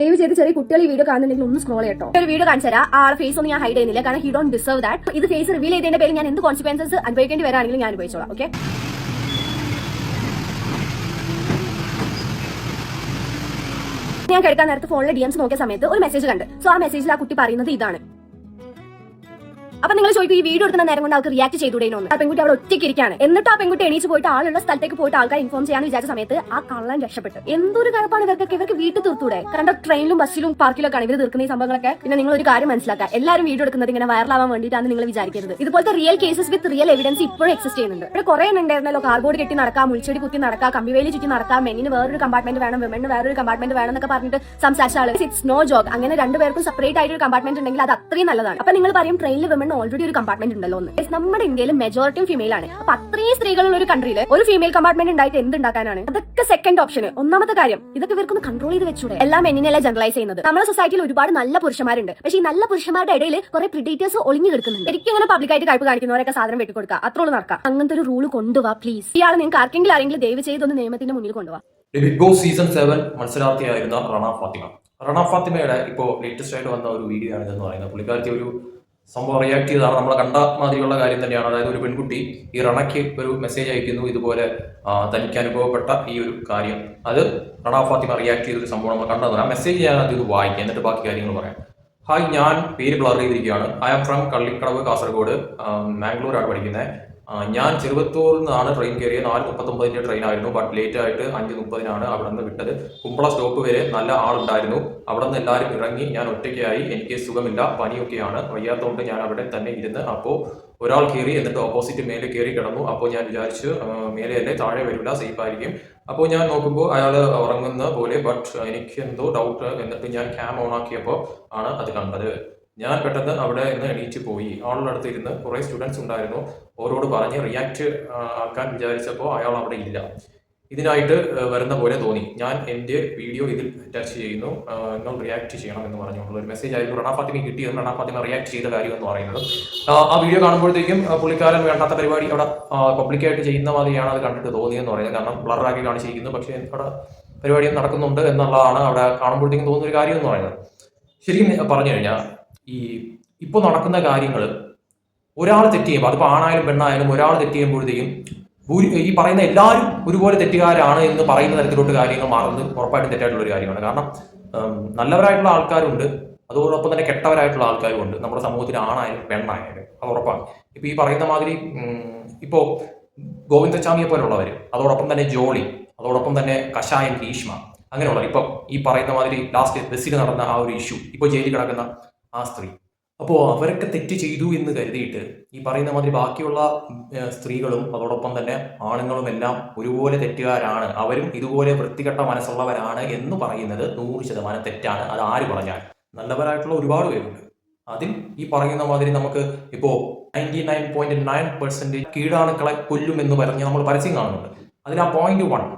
ദയവ് ചെയ്ത് ചെറിയ കുട്ടികൾ ഈ വീഡിയോ കാണുന്നുണ്ടെങ്കിൽ ഒന്ന് സ്ക്രോൾ ചെയ്യട്ടോ. ഒരു വീഡിയോ കാണിച്ചുതരാം. ആ ഫേസ് ഒന്നും ഞാൻ ഹൈഡ് ചെയ്യുന്നില്ല, കാരണം ഹി ഡോണ്ട് ഡിസർവ് ദാറ്റ്. ഇത് ഫേസ് റിവീൽ ചെയ്തതിന്റെ പേരിൽ ഞാൻ എന്ത് കോൺസിക്വൻസസ് അനുഭവിക്കേണ്ടി വരാണെങ്കിലും ഞാൻ അനുഭവിച്ചോളാം. ഓക്കെ, ഞാൻ കിടക്കാൻ നേരത്തെ ഫോണിലെ DMs നോക്കിയ സമയത്ത് ഒരു മെസ്സേജ് കണ്ട്. സോ ആ മെസ്സേജിൽ ആ കുട്ടി പറയുന്നത് ഇതാണ്. അപ്പൊ നിങ്ങൾ ചോദിക്കും, ഈ വീഡിയോ എടുക്കുന്ന നേരം കൊണ്ട് അവർക്ക് റിയാക്ട് ചെയ്തുകൂടേനോ? ആ പെൺകുട്ടി അവിടെ ഒറ്റയ്ക്ക് ഇരിക്കുകയാണ്. എന്നിട്ട് ആ പെൺകുട്ടി എണീച്ച് പോയിട്ട് ആളുള്ള സ്ഥലത്തേക്ക് പോയിട്ട് ആൾക്കാർ ഇൻഫോം ചെയ്യാന്ന് വിചാരിച്ച സമയത്ത് ആ കള്ളൻ രക്ഷപ്പെട്ടു. എന്തൊരു കഴപ്പാണ് ഇവർക്കൊക്കെ. ഇവർക്ക് വീട്ടിൽ തീർത്തൂടെ? കാരണം ട്രെയിനിലും ബസ്സിലും പാർക്കിലൊക്കെയാണ് ഇവർ തീർക്കുന്ന ഈ സംഭവങ്ങളൊക്കെ. പിന്നെ നിങ്ങൾ ഒരു കാര്യം മനസ്സിലാക്കുക, എല്ലാവരും വീഡിയോ എടുക്കുന്നത് ഇങ്ങനെ വൈറലാവാൻ വേണ്ടിയിട്ടാണ് നിങ്ങൾ വിചാരിക്കരുത്. ഇതുപോലത്തെ റിയൽ കേസസ് വിത്ത് റിയൽ എവിഡൻസ് ഇപ്പോഴും എക്സിസ്റ്റ് ചെയ്യുന്നുണ്ട്. ഇവിടെ കുറെ ഉണ്ടായിരുന്നല്ലോ, കാർബോർഡ് കെട്ടി നടക്കാം, മുൾച്ചെടി കുത്തി നടക്കാം, കമ്പിവേലി ചുറ്റി നടക്കാം, മെന്നിന് വേറൊരു കമ്പാർട്ട്മെന്റ് വേണം, വിമന് വേറൊരു കമ്പാർട്ട്മെന്റ് വേണം എന്നൊക്കെ പറഞ്ഞിട്ട് സംസാരിച്ച ആളുകൾ. It's no joke. അങ്ങനെ രണ്ടുപേർക്കും സെപ്പറേറ്റ് ആയിട്ട് ഒരു കമ്പാർട്ട്മെന്റ് ഉണ്ടെങ്കിൽ അത് അത്രയും നല്ലതാണ്. അപ്പൊ നിങ്ങൾ പറയും, ട്രെയിനിൽ വിമന് ഓൾറെഡി ഒരു കമ്പാർട്ട്മെന്റ് ഉണ്ടല്ലോ എന്ന്. നമ്മുടെ ഇന്ത്യയിൽ മെജോറിറ്റിയും ഫീമെയിൽ ആണ്. അപ്പൊ അത്രയും സ്ത്രീകളുള്ള ഒരു കൺട്രിയിൽ ഒരു ഫീമെയിൽ കമ്പാർട്ട്മെന്റ് ഉണ്ടായിട്ട് എന്തുണ്ടാക്കാനാണ്? അതൊക്കെ സെക്കൻഡ് ഓപ്ഷൻ. ഒന്നാമത്തെ കാര്യം, ഇതൊക്കെ ഇവർക്കൊന്ന് കൺട്രോൾ ചെയ്ത് വെച്ചൂടെ? എല്ലാം മെന്നിനെയല്ല ജനറലൈസ് ചെയ്യുന്നത്. നമ്മുടെ സൊസൈറ്റിയിൽ ഒരുപാട് നല്ല പുരുഷന്മാരുണ്ട്, പക്ഷേ ഈ നല്ല പുരുഷന്മാരുടെ ഇടയിൽ കുറെ പ്രിഡേറ്റേഴ്സ് ഒളിഞ്ഞു കിടക്കുന്നുണ്ട്. എനിക്ക് ഇങ്ങനെ പബ്ലിക്കായിട്ട് കഴിപ്പ് കാണിക്കുന്നവരൊക്കെ സാധനം വെട്ടിക്കൊടുക്കുക, അത്രോളം നടക്കാം. അങ്ങനത്തെ ഒരു റൂൾ കൊണ്ടുപോവാ പ്ലീസ്. ഇയാൾ നിങ്ങൾക്ക് ആരെങ്കിലും ദയവ് ചെയ്തൊന്ന് നിയമത്തിന്റെ മുന്നിൽ കൊണ്ടുപോവാ. ബിഗ് ബോസ് സീസൺ 7 മത്സരാർത്ഥിയായിരുന്ന റണ ഫാത്തിമയുടെ ഇപ്പോൾ ലേറ്റസ്റ്റ് ആയിട്ട് വന്ന ഒരു വീഡിയോ ആണ് ഇതെന്ന് പറയുന്നത്. പുള്ളിക്കാരത്തി ഒരു സംഭവം റിയാക്ട് ചെയ്തതാണ്. നമ്മൾ കണ്ട മാതിരിയുള്ള കാര്യം തന്നെയാണ്. അതായത് ഒരു പെൺകുട്ടി ഈ റണയ്ക്ക് ഒരു മെസ്സേജ് അയക്കുന്നു, ഇതുപോലെ തനിക്ക് അനുഭവപ്പെട്ട ഈ ഒരു കാര്യം. അത് റണ ഫാത്തിമ റിയാക്ട് ചെയ്തൊരു സംഭവം നമ്മൾ കണ്ടതാണ്. ആ മെസ്സേജ് ഞാൻ അത് വായിക്കാം, എന്നിട്ട് ബാക്കി കാര്യങ്ങൾ പറയാം. ഹായ്, ഞാൻ പേര് ബ്ലർ ചെയ്തിരിക്കുകയാണ്. ഐ ആം ഫ്രം കള്ളിക്കടവ്, കാസർഗോഡ്, മാംഗ്ലൂരാണ് പഠിക്കുന്നത്. ഞാൻ ചെറുവത്തൂരിൽ നിന്നാണ് ട്രെയിൻ കയറിയത്. 4:39 ട്രെയിൻ ആയിരുന്നു. ബട്ട് ലേറ്റ് ആയിട്ട് 5:30 അവിടെ നിന്ന് വിട്ടത്. കുമ്പള സ്റ്റോപ്പ് വരെ നല്ല ആളുണ്ടായിരുന്നു. അവിടെ നിന്ന് എല്ലാവരും ഇറങ്ങി. ഞാൻ ഒറ്റയ്ക്കായി. എനിക്ക് സുഖമില്ല, പനിയൊക്കെയാണ്, വയ്യാത്തതുകൊണ്ട് ഞാൻ അവിടെ തന്നെ ഇരുന്ന്. അപ്പോൾ ഒരാൾ കയറി, എന്നിട്ട് ഓപ്പോസിറ്റ് മേലെ കയറി കിടന്നു. അപ്പോൾ ഞാൻ വിചാരിച്ചു മേലെയല്ലേ, താഴെ വരില്ല, സേഫ് ആയിരിക്കും. അപ്പോൾ ഞാൻ നോക്കുമ്പോൾ അയാൾ ഉറങ്ങുന്ന പോലെ. ബട്ട് എനിക്ക് എന്തോ ഡൗട്ട്. എന്നിട്ട് ഞാൻ ക്യാം ഓൺ ആക്കിയപ്പോൾ ആണ് അത് കണ്ടത്. ഞാൻ പെട്ടെന്ന് അവിടെ നിന്ന് എണീറ്റ് പോയി. ആളുടെ അടുത്ത് ഇരുന്ന് കുറേ സ്റ്റുഡൻസ് ഉണ്ടായിരുന്നു. ഓരോട് പറഞ്ഞ് റിയാക്ട് ആക്കാൻ വിചാരിച്ചപ്പോൾ അയാൾ അവിടെ ഇല്ല. ഇതിനായിട്ട് വരുന്ന പോലെ തോന്നി. ഞാൻ എൻ്റെ വീഡിയോ ഇതിൽ അറ്റാച്ച് ചെയ്യുന്നു, നിങ്ങൾ റിയാക്ട് ചെയ്യണം എന്ന് പറഞ്ഞുള്ള ഒരു മെസ്സേജ് ആയിരുന്നു റണ ഫാത്തിമ കിട്ടിയത്. റണ ഫാത്തിമ റിയാക്ട് ചെയ്ത കാര്യം എന്ന് പറയുന്നത്, ആ വീഡിയോ കാണുമ്പോഴത്തേക്കും പുള്ളിക്കാരൻ വേണ്ടാത്ത പരിപാടി അവിടെ പബ്ലിക്കായിട്ട് ചെയ്യുന്ന മാതിരിയാണ് അത് കണ്ടിട്ട് തോന്നിയെന്ന് പറയുന്നത്. കാരണം ബ്ലറാക്കി കാണിച്ചിരിക്കുന്നു, പക്ഷേ അവിടെ പരിപാടി നടക്കുന്നുണ്ട് എന്നുള്ളതാണ് അവിടെ കാണുമ്പോഴത്തേക്കും തോന്നുന്ന ഒരു കാര്യം എന്ന് പറയുന്നത്. ശരിക്കും പറഞ്ഞു കഴിഞ്ഞാൽ ഇപ്പോൾ നടക്കുന്ന കാര്യങ്ങൾ ഒരാൾ തെറ്റ് ചെയ്യുമ്പോൾ, അതിപ്പോൾ ആണായാലും പെണ്ണായാലും ഒരാൾ തെറ്റ് ചെയ്യുമ്പോഴത്തേക്കും ഈ പറയുന്ന എല്ലാവരും ഒരുപോലെ തെറ്റുകാരാണ് എന്ന് പറയുന്ന തരത്തിലോട്ട് കാര്യങ്ങൾ മാറുന്നത് ഉറപ്പായിട്ടും തെറ്റായിട്ടുള്ള ഒരു കാര്യമാണ്. കാരണം നല്ലവരായിട്ടുള്ള ആൾക്കാരുണ്ട്, അതോടൊപ്പം തന്നെ കെട്ടവരായിട്ടുള്ള ആൾക്കാരും ഉണ്ട് നമ്മുടെ സമൂഹത്തിൽ, ആണായാലും പെണ്ണായാലും. അത് ഉറപ്പാണ്. ഇപ്പോൾ ഈ പറയുന്ന മാതിരി ഇപ്പോൾ ഗോവിന്ദച്ചാമിയെ പോലുള്ളവർ, അതോടൊപ്പം തന്നെ ജോളി, അതോടൊപ്പം തന്നെ കഷായൻ ഭീഷ്മ, അങ്ങനെയുള്ളവർ. ഇപ്പം ഈ പറയുന്ന മാതിരി ലാസ്റ്റ് ബസ്സിൽ നടന്ന ആ ഒരു ഇഷ്യൂ, ഇപ്പോൾ ജയിലിൽ കിടക്കുന്ന ആ സ്ത്രീ, അപ്പോൾ അവരൊക്കെ തെറ്റ് ചെയ്തു എന്ന് കരുതിയിട്ട് ഈ പറയുന്ന മാതിരി ബാക്കിയുള്ള സ്ത്രീകളും അതോടൊപ്പം തന്നെ ആണുങ്ങളും എല്ലാം ഒരുപോലെ തെറ്റുകാരാണ്, അവരും ഇതുപോലെ വൃത്തികെട്ട മനസ്സുള്ളവരാണ് എന്ന് പറയുന്നത് 100% തെറ്റാണ്. അത് ആര് പറഞ്ഞാൽ. നല്ലവരായിട്ടുള്ള ഒരുപാട് പേരുണ്ട്. അതിൽ ഈ പറയുന്ന മാതിരി നമുക്ക് ഇപ്പോൾ 99.9% കീടാണുക്കളെ കൊല്ലുമെന്ന് പറഞ്ഞ് നമ്മൾ പരസ്യം കാണുന്നുണ്ട്. അതിൽ ആ 0.1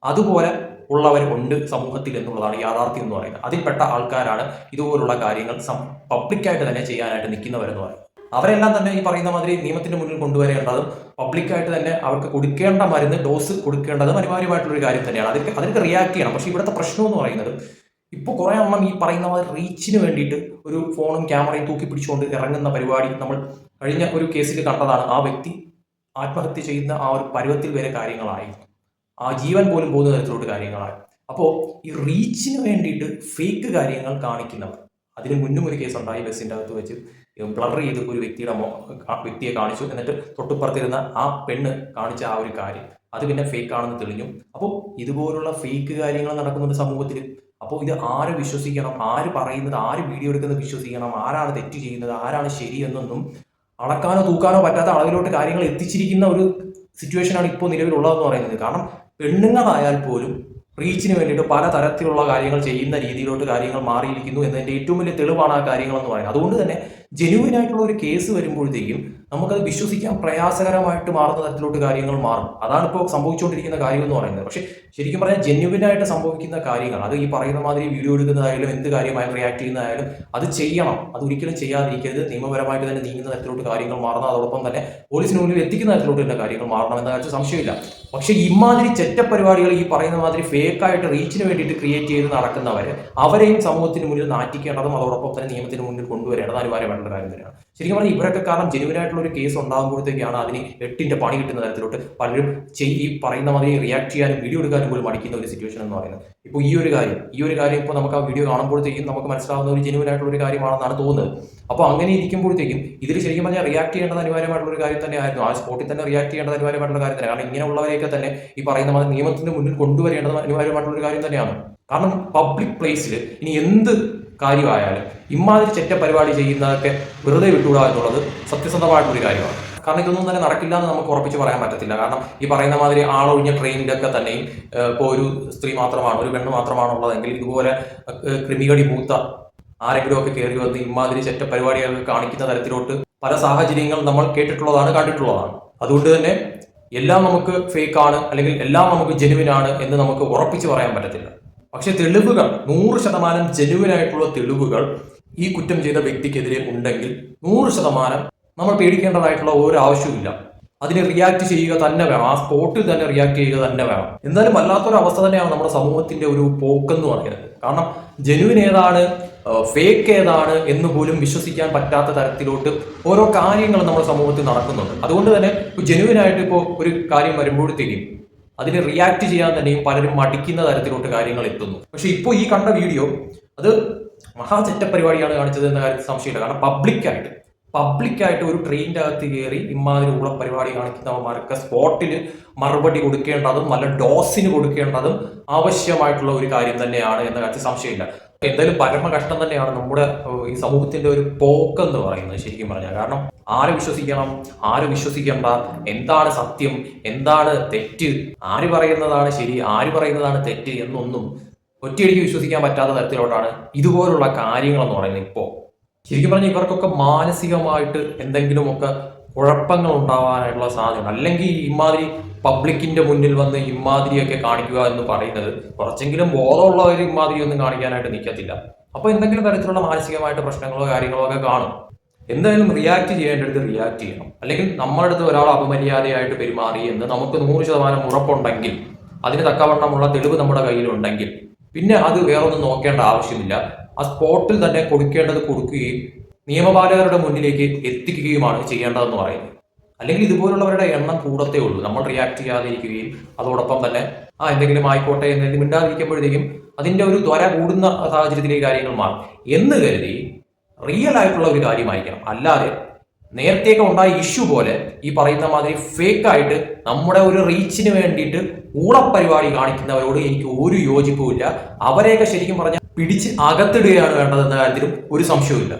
അതുപോലെ ഉള്ളവർ ഉണ്ട് സമൂഹത്തിൽ എന്നുള്ളതാണ് യാഥാർത്ഥ്യം എന്ന് പറയുന്നത്. അതിൽപ്പെട്ട ആൾക്കാരാണ് ഇതുപോലുള്ള കാര്യങ്ങൾ പബ്ലിക്കായിട്ട് തന്നെ ചെയ്യാനായിട്ട് നിൽക്കുന്നവരെന്ന് പറയുന്നത്. അവരെല്ലാം തന്നെ ഈ പറയുന്ന മാതിരി നിയമത്തിന്റെ മുന്നിൽ കൊണ്ടുവരേണ്ടതും പബ്ലിക്കായിട്ട് തന്നെ അവർക്ക് കൊടുക്കേണ്ട മരുന്ന് ഡോസ് കൊടുക്കേണ്ടതും അനിവാര്യമായിട്ടുള്ളൊരു കാര്യം തന്നെയാണ്. അതിലേക്ക് റിയാക്ട് ചെയ്യണം. പക്ഷേ ഇവിടുത്തെ പ്രശ്നം എന്ന് പറയുന്നത്, ഇപ്പോൾ കുറേ എണ്ണം ഈ പറയുന്ന മാതിരി റീച്ചിന് വേണ്ടിയിട്ട് ഒരു ഫോണും ക്യാമറയും തൂക്കി പിടിച്ചുകൊണ്ട് ഇറങ്ങുന്ന പരിപാടി നമ്മൾ കഴിഞ്ഞ ഒരു കേസിൽ കണ്ടതാണ്. ആ വ്യക്തി ആത്മഹത്യ ചെയ്യുന്ന ആ ഒരു പരുവത്തിൽ വരെ കാര്യങ്ങളായി, ആ ജീവൻ പോലും പോകുന്ന തരത്തിലോട്ട് കാര്യങ്ങളായി. അപ്പോൾ ഈ റീച്ചിന് വേണ്ടിയിട്ട് ഫേക്ക് കാര്യങ്ങൾ കാണിക്കുന്നവർ, അതിന് മുന്നും ഒരു കേസ് ഉണ്ടായി. ബസ്സിൻ്റെ അകത്ത് വെച്ച് ബ്ലർ ചെയ്ത് ഒരു വ്യക്തിയെ കാണിച്ചു. എന്നിട്ട് തൊട്ടുപ്പുറത്തിരുന്ന ആ പെണ്ണ് കാണിച്ച ആ ഒരു കാര്യം അത് പിന്നെ ഫേക്ക് ആണെന്ന് തെളിഞ്ഞു. അപ്പോൾ ഇതുപോലുള്ള ഫേക്ക് കാര്യങ്ങൾ നടക്കുന്നുണ്ട് സമൂഹത്തിൽ. അപ്പോൾ ഇത് ആര് വിശ്വസിക്കണം, ആര് പറയുന്നത്, ആര് വീഡിയോ എടുക്കുന്നത് വിശ്വസിക്കണം, ആരാണ് തെറ്റ് ചെയ്യുന്നത്, ആരാണ് ശരി എന്നൊന്നും അളക്കാനോ തൂക്കാനോ പറ്റാത്ത അളവിലോട്ട് കാര്യങ്ങൾ എത്തിച്ചിരിക്കുന്ന ഒരു സിറ്റുവേഷനാണ് ഇപ്പോൾ നിലവിലുള്ളതെന്ന് പറയുന്നത്. കാരണം പെണ്ണുങ്ങളായാൽ പോലും റീച്ചിന് വേണ്ടിയിട്ട് പലതരത്തിലുള്ള കാര്യങ്ങൾ ചെയ്യുന്ന രീതിയിലോട്ട് കാര്യങ്ങൾ മാറിയിരിക്കുന്നു എന്നതിൻ്റെ ഏറ്റവും വലിയ തെളിവാണ് ആ കാര്യങ്ങളെന്ന് പറയുന്നത്. അതുകൊണ്ട് തന്നെ ജെന്യുവൻ ആയിട്ടുള്ള ഒരു കേസ് വരുമ്പോഴത്തേക്കും നമുക്കത് വിശ്വസിക്കാൻ പ്രയാസകരമായിട്ട് മാറുന്ന തരത്തിലോട്ട് കാര്യങ്ങൾ മാറും. അതാണ് ഇപ്പോൾ സംഭവിച്ചുകൊണ്ടിരിക്കുന്ന കാര്യം എന്ന് പറയുന്നത്. പക്ഷേ ശരിക്കും പറഞ്ഞാൽ ജെന്യുവൻ ആയിട്ട് സംഭവിക്കുന്ന കാര്യങ്ങൾ, അത് ഈ പറയുന്ന മാതിരി വീഡിയോ എടുക്കുന്നതായാലും എന്ത് കാര്യമായാലും റിയാക്ട് ചെയ്യുന്നതായാലും അത് ചെയ്യണം. അത് ഒരിക്കലും ചെയ്യാതിരിക്കരുത്. നിയമപരമായിട്ട് തന്നെ നീങ്ങുന്ന തരത്തിലോട്ട് കാര്യങ്ങൾ മാറണം. അതോടൊപ്പം തന്നെ പോലീസിന് മുന്നിൽ എത്തിക്കുന്ന തരത്തിലോട്ട് തന്നെ കാര്യങ്ങൾ മാറണം എന്ന കാര്യത്തിൽ സംശയമില്ല. പക്ഷേ ഇമാതിരി ചെറ്റപ്പരിപാടികൾ ഈ പറയുന്ന മാതിരി ഫേക്കായിട്ട് റീച്ചിന് വേണ്ടിയിട്ട് ക്രിയേറ്റ് ചെയ്ത് നടക്കുന്നവരെ അവരെയും സമൂഹത്തിന് മുന്നിൽ നാറ്റിക്കേണ്ടതും അതോടൊപ്പം തന്നെ നിയമത്തിന് മുന്നിൽ കൊണ്ടുവരേണ്ടത് അനിവാര്യമായിട്ടുള്ള കാര്യം തന്നെയാണ്. ശരിക്കും പറഞ്ഞാൽ ഇവരൊക്കെ കാരണം ജെന്യുവനായിട്ടുള്ള ഒരു കേസ് ഉണ്ടാകുമ്പോഴത്തേക്കാണ് അതിന് 8ന്റെ പണി കിട്ടുന്ന തരത്തിലോട്ട് പലരും ഈ പറയുന്ന മാതിരി റിയാക്ട് ചെയ്യാനും വീഡിയോ എടുക്കാനും പോലും മടിക്കുന്ന ഒരു സിറ്റുവേഷൻ എന്ന് പറയുന്നത്. ഇപ്പോൾ ഈ ഒരു കാര്യം ഇപ്പോൾ നമുക്ക് ആ വീഡിയോ കാണുമ്പോഴത്തേക്കും നമുക്ക് മനസ്സിലാവുന്ന ഒരു ജെന്യുവൻ ആയിട്ടുള്ള ഒരു കാര്യമാണെന്നാണ് തോന്നുന്നത്. അപ്പോൾ അങ്ങനെ ഇരിക്കുമ്പോഴത്തേക്കും ഇതിൽ ശരിക്കും പറഞ്ഞാൽ റിയാക്ട് ചെയ്യേണ്ടത് അനിവാര്യമായിട്ടുള്ള ഒരു കാര്യം തന്നെയായിരുന്നു. ആ സ്പോട്ടിൽ തന്നെ റിയാക്ട് ചെയ്യേണ്ടത് അനിവാര്യമായിട്ടുള്ള കാര്യം തന്നെ. കാരണം ഇങ്ങനെയുള്ളവരെയൊക്കെ തന്നെ ഈ പറയുന്ന മാതിരി നിയമത്തിന്റെ മുന്നിൽ കൊണ്ടുവരേണ്ടത് അനിവാര്യമായിട്ടുള്ള ഒരു കാര്യം തന്നെയാണ്. കാരണം പബ്ലിക് പ്ലേസിൽ ഇനി എന്ത് കാര്യമായാലും ഇമാതിരി ചെറ്റ പരിപാടി ചെയ്യുന്നതൊക്കെ വെറുതെ വിട്ടുകൂടാ എന്നുള്ളത് സത്യസന്ധമായിട്ടുള്ളൊരു കാര്യമാണ്. കാരണം ഇതൊന്നും തന്നെ നടക്കില്ല എന്ന് നമുക്ക് ഉറപ്പിച്ച് പറയാൻ പറ്റത്തില്ല. കാരണം ഈ പറയുന്ന മാതിരി ആളൊഴിഞ്ഞ ട്രെയിനിലൊക്കെ തന്നെയും ഇപ്പോൾ ഒരു സ്ത്രീ മാത്രമാണ്, ഒരു പെണ്ണ് മാത്രമാണ് ഉള്ളതെങ്കിൽ ഇതുപോലെ ക്രിമികടി മൂത്ത ആരെങ്കിലും ഒക്കെ കയറി വന്ന് ഇമാതിരി ചെറ്റ പരിപാടികളൊക്കെ കാണിക്കുന്ന തരത്തിലോട്ട് പല സാഹചര്യങ്ങൾ നമ്മൾ കേട്ടിട്ടുള്ളതാണ്, കണ്ടിട്ടുള്ളതാണ്. അതുകൊണ്ട് തന്നെ എല്ലാം നമുക്ക് ഫേക്ക് ആണ് അല്ലെങ്കിൽ എല്ലാം നമുക്ക് ജെന്യുവൻ ആണ് എന്ന് നമുക്ക് ഉറപ്പിച്ച് പറയാൻ പറ്റത്തില്ല. പക്ഷെ തെളിവുകൾ 100% ജെന്യുവൻ ആയിട്ടുള്ള തെളിവുകൾ ഈ കുറ്റം ചെയ്ത വ്യക്തിക്കെതിരെ ഉണ്ടെങ്കിൽ 100% നമ്മൾ പേടിക്കേണ്ടതായിട്ടുള്ള ഒരു ആവശ്യമില്ല. അതിനെ റിയാക്ട് ചെയ്യുക തന്നെ വേണം. ആ സ്പോട്ടിൽ തന്നെ റിയാക്ട് ചെയ്യുക തന്നെ വേണം. എന്നാലും വല്ലാത്തൊരു അവസ്ഥ തന്നെയാണ് നമ്മുടെ സമൂഹത്തിന്റെ ഒരു പോക്കെന്ന് പറയുന്നത്. കാരണം ജെന്യുവൻ ഏതാണ് ഫേക്ക് ഏതാണ് എന്ന് പോലും വിശ്വസിക്കാൻ പറ്റാത്ത തരത്തിലോട്ട് ഓരോ കാര്യങ്ങളും നമ്മുടെ സമൂഹത്തിൽ നടക്കുന്നുണ്ട്. അതുകൊണ്ട് തന്നെ ജെന്യുവൻ ആയിട്ട് ഇപ്പോൾ ഒരു കാര്യം വരുമ്പോഴത്തേക്കും അതിനെ റിയാക്ട് ചെയ്യാൻ തന്നെയും പലരും മടിക്കുന്ന തരത്തിലോട്ട് കാര്യങ്ങൾ എത്തുന്നു. പക്ഷെ ഇപ്പോൾ ഈ കണ്ട വീഡിയോ അത് മഹാചെറ്റ പരിപാടിയാണ് കാണിച്ചത് എന്ന കാര്യത്തിൽ സംശയമില്ല. കാരണം പബ്ലിക്കായിട്ട് ഒരു ട്രെയിനിൻ്റെ അകത്ത് കയറി ഇമാതിരി ഉള്ള പരിപാടി കാണിക്കുന്നവന്മാർക്ക് സ്പോട്ടിൽ മറുപടി കൊടുക്കേണ്ടതും നല്ല ഡോസിന് കൊടുക്കേണ്ടതും ആവശ്യമായിട്ടുള്ള ഒരു കാര്യം തന്നെയാണ് എന്ന കാര്യത്തിൽ സംശയമില്ല. എന്തായാലും പരമ കഷ്ടം തന്നെയാണ് നമ്മുടെ ഈ സമൂഹത്തിന്റെ ഒരു പോക്കെന്ന് പറയുന്നത് ശരിക്കും പറഞ്ഞാൽ. കാരണം ആരെ വിശ്വസിക്കണം, ആര് വിശ്വസിക്കേണ്ട, എന്താണ് സത്യം, എന്താണ് തെറ്റ്, ആര് പറയുന്നതാണ് ശരി, ആര് പറയുന്നതാണ് തെറ്റ് എന്നൊന്നും ഒറ്റയടിക്ക് വിശ്വസിക്കാൻ പറ്റാത്ത തരത്തിലോട്ടാണ് ഇതുപോലുള്ള കാര്യങ്ങളെന്ന് പറയുന്നത്. ഇപ്പോൾ ശരിക്കും പറഞ്ഞാൽ ഇവർക്കൊക്കെ മാനസികമായിട്ട് എന്തെങ്കിലുമൊക്കെ കുഴപ്പങ്ങൾ ഉണ്ടാവാനായിട്ടുള്ള സാധ്യത, അല്ലെങ്കിൽ ഇമാതിരി പബ്ലിക്കിന്റെ മുന്നിൽ വന്ന് ഇമാതിരിയൊക്കെ കാണിക്കുക എന്ന് പറയുന്നത് കുറച്ചെങ്കിലും ബോധമുള്ളവർ ഇമാതിരി ഒന്നും കാണിക്കാനായിട്ട് നിൽക്കത്തില്ല. അപ്പോൾ എന്തെങ്കിലും തരത്തിലുള്ള മാനസികമായിട്ട് പ്രശ്നങ്ങളോ കാര്യങ്ങളോ ഒക്കെ കാണും. എന്തായാലും റിയാക്ട് ചെയ്യേണ്ടടുത്ത് റിയാക്ട് ചെയ്യണം. അല്ലെങ്കിൽ നമ്മുടെ അടുത്ത് ഒരാൾ അപമര്യാദയായിട്ട് പെരുമാറി എന്ന് നമുക്ക് 100% ഉറപ്പുണ്ടെങ്കിൽ, അതിന് തക്കവണ്ണമുള്ള തെളിവ് നമ്മുടെ കയ്യിലുണ്ടെങ്കിൽ പിന്നെ അത് വേറൊന്നും നോക്കേണ്ട ആവശ്യമില്ല. ആ സ്പോട്ടിൽ തന്നെ കൊടുക്കേണ്ടത് കൊടുക്കുകയും നിയമപാലകരുടെ മുന്നിലേക്ക് എത്തിക്കുകയുമാണ് ചെയ്യേണ്ടതെന്ന് പറയുന്നത്. അല്ലെങ്കിൽ ഇതുപോലുള്ളവരുടെ എണ്ണം കൂടത്തേ ഉള്ളൂ. നമ്മൾ റിയാക്ട് ചെയ്യാതിരിക്കുകയും അതോടൊപ്പം തന്നെ എന്തെങ്കിലും ആയിക്കോട്ടെ എന്ന് മിണ്ടാതിരിക്കുമ്പോഴത്തേക്കും അതിന്റെ ഒരു ത്വര കൂടുന്ന സാഹചര്യത്തിലേക്ക് കാര്യങ്ങൾ മാറും എന്ന് കരുതി റിയൽ ആയിട്ടുള്ള ഒരു കാര്യമായിരിക്കണം. അല്ലാതെ നേരത്തെയൊക്കെ ഉണ്ടായ ഇഷ്യൂ പോലെ ഈ പറയുന്ന മാതിരി ഫേക്ക് ആയിട്ട് നമ്മുടെ ഒരു റീച്ചിന് വേണ്ടിയിട്ട് ഊളപ്പരിപാടി കാണിക്കുന്നവരോട് എനിക്ക് ഒരു യോജിപ്പുമില്ല. അവരെയൊക്കെ ശരിക്കും പറഞ്ഞാൽ പിടിച്ച് അകത്തിടുകയാണ് വേണ്ടതെന്ന കാര്യത്തിലും ഒരു സംശയവുമില്ല.